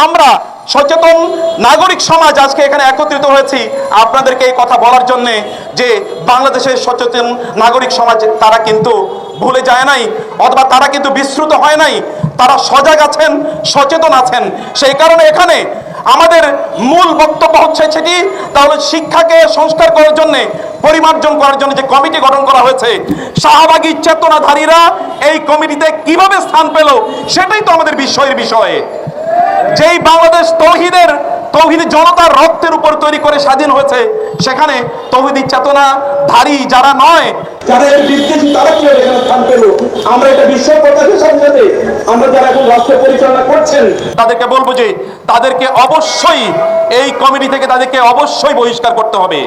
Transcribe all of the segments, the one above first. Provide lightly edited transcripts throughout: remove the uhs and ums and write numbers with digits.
আমরা সচেতন নাগরিক সমাজ আজকে এখানে একত্রিত হয়েছি আপনাদেরকে এই কথা বলার জন্য যে বাংলাদেশের সচেতন নাগরিক সমাজ তারা কিন্তু ভুলে যায় নাই অথবা তারা কিন্তু বিস্মৃত হয় নাই, তারা সজাগ আছেন, সচেতন আছেন। সেই কারণে এখানে আমাদের মূল বক্তব্য হচ্ছে সেটি, তাহলে শিক্ষাকে সংস্কার করার জন্য, পরিমার্জন করার জন্য যে কমিটি গঠন করা হয়েছে, শাহবাগী চেতনাধারীরা এই কমিটিতে কিভাবে স্থান পেল সেটাই তো আমাদের বিষয়ের বিষয়। যেই বাংলাদেশ তৌহিদি জনতার রক্তের উপর তৈরি করে স্বাধীন হয়েছে, সেখানে তৌহিদি চেতনাধারী যারা নয়, যাদের বিদ্বেষী তারা কি এখানে স্থান পেল? আমরা এটা বিশ্ব প্রকাশের সাথে সাথে আমরা যারা এখন রাষ্ট্র পরিচালনা করছেন তাদেরকে বলবো যে তাদেরকে অবশ্যই এই কমিটি থেকে তাদেরকে অবশ্যই বহিষ্কার করতে হবে।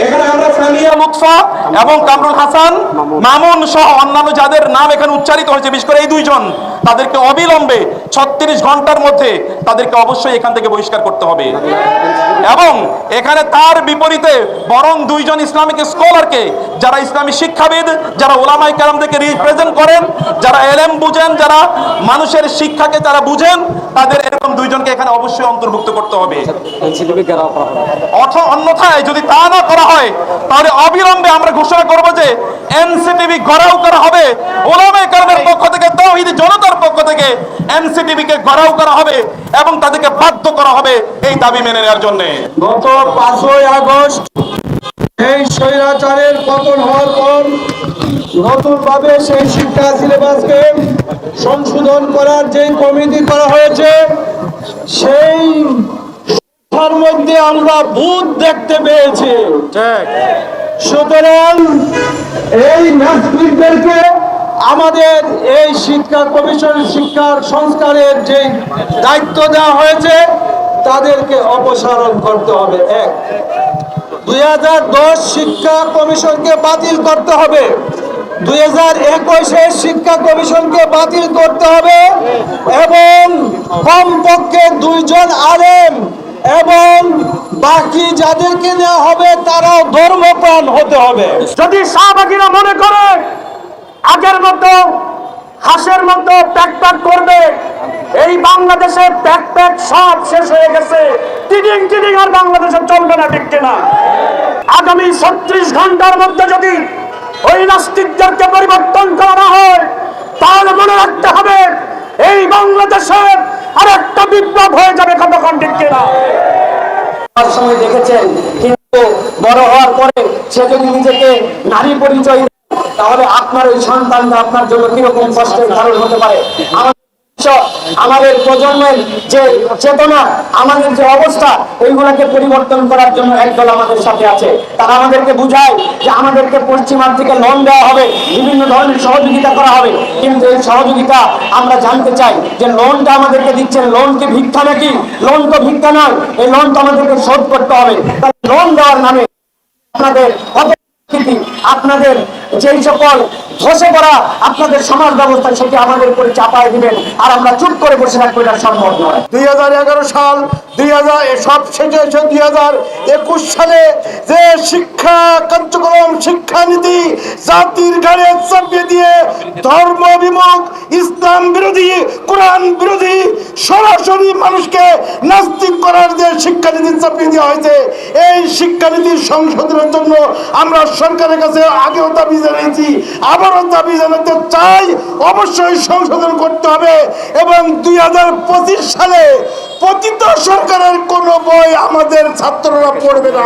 এখানে আমরা সামিয়া লুৎফা এবং কামরুল হাসান মামুন সহ অন্যান্য যাদের নাম এখানে উচ্চারিত হয়েছে, বিশেষ করে এই দুইজন, তাদেরকে অবিলম্বে 36 ঘন্টার মধ্যে তাদেরকে অবশ্যই এখান থেকে বহিষ্কার করতে হবে। এবং এখানে তার বিপরীতে বরং দুইজন ইসলামিক স্কলারকে, যারা ইসলামী শিক্ষাবিদ, যারা ওলামায়ে কেরামদেরকে রিপ্রেজেন্ট করেন, যারা এলেম বুঝেন, যারা মানুষের শিক্ষাকে যারা বুঝেন, তাদের এরকম দুইজনকে এখানে অবশ্যই অন্তর্ভুক্ত করতে হবে। অন্যথায় যদি তা না করা হয় তাহলে অবিলম্বে আমরা ঘোষণা করব যে এনসিটিভি ঘেরাও করা হবে, ওলামায়ে কেরামের পক্ষ থেকে, তাওহীদি জনতার পক্ষ থেকে এনসিটিভি কে ঘেরাও করা হবে এবং তাদেরকে বাধ্য করা হবে এই দাবি মেনে নেওয়ার জন্য। গত 5ই আগস্ট এই স্বৈরাচারের পতন হওয়ার পর নতুনভাবে সেই শিক্ষা সিলেবাসকে সংশোধন করার যে কমিটি করা হয়েছে, সেই তার মধ্যে আমরা ভূত দেখতে পেয়েছি। সুতরাং এই নাস্তিকদেরকে আমাদের এই শিক্ষা কমিশন, শিক্ষার সংস্কারের যে দায়িত্ব দেওয়া হয়েছে, তাদেরকে অপসারণ করতে হবে। 2010 শিক্ষা কমিশনকে বাতিল করতে হবে, 2021 শিক্ষা কমিশনকে বাতিল করতে হবে এবং কমপক্ষে 2 জন আলেম এবং বাকি যাদেরকে নেওয়া হবে তারাও ধর্মপ্রাণ হতে হবে। যদি শাহবাগীরা মনে করে আগের মতো হাঁসের মতো প্যাক করবে, এই বাংলাদেশে প্যাক সব শেষ হয়ে গেছে, টিডিং আর বাংলাদেশে চলবে না, ঠিক কিনা? আগামী 36 ঘন্টার মধ্যে যদি ওই নাস্তিকদেরকে পরিবর্তন করা না হয়, তাহলে মনে রাখতে হবে এই বাংলাদেশে আর একটা বিপ্লব হয়ে যাবে, কতক্ষণ, ঠিক কিনা? সময় দেখেছেন, কিন্তু বড় হওয়ার পরে সে যদি নিজেকে নারী পরিচয়, তাহলে আপনার ওই সন্তানটা আপনার জন্য কিরকম কষ্টের কারণ হতে পারে। আমাদের প্রজন্মের যে চেতনা, আমাদের যে অবস্থা, ওইগুলোকে পরিবর্তন করার জন্য একদল আমাদের সাথে আছে। তারা আমাদেরকে বুঝায় যে আমাদেরকে পশ্চিমার থেকে লোন দেওয়া হবে, বিভিন্ন ধরনের সহযোগিতা করা হবে, কিন্তু এই সহযোগিতা আমরা জানতে চাই যে লোনটা আমাদেরকে দিচ্ছেন, লোন কি ভিক্ষা নাকি? লোন তো ভিক্ষা নয়, এই লোন তো আমাদেরকে শোধ করতে হবে। লোন দেওয়ার নামে আপনাদের আপনাদের যেই সকল ধসে পড়া আপনাদের সমাজ ব্যবস্থা, সেটি আমাদের উপরে চাপায় দিবেন আর আমরা চুপ করে বসে থাকবো, এটা সম্ভব নয়। 2011 সাল, 2000 সব শেষে 2021 সালে যে শিক্ষা কার্যক্রম, শিক্ষানীতি জাতির ঘাড়ে চাপিয়ে দিয়ে ধর্ম বিমুখ, ইসলাম বিরোধী, কোরআন বিরোধী, সরাসরি মানুষকে নাস্তিক করার যে শিক্ষানীতি চাপিয়ে দেওয়া হয়েছে, এই শিক্ষানীতি সংশোধনের জন্য আমরা সরকারের কাছে আগেও দাবি জানিয়েছি, আবারও দাবি জানাতে চাই, অবশ্যই সংশোধন করতে হবে এবং 2025 সালে পতিত সরকারের কোনো বই আমাদের ছাত্ররা পড়বে না।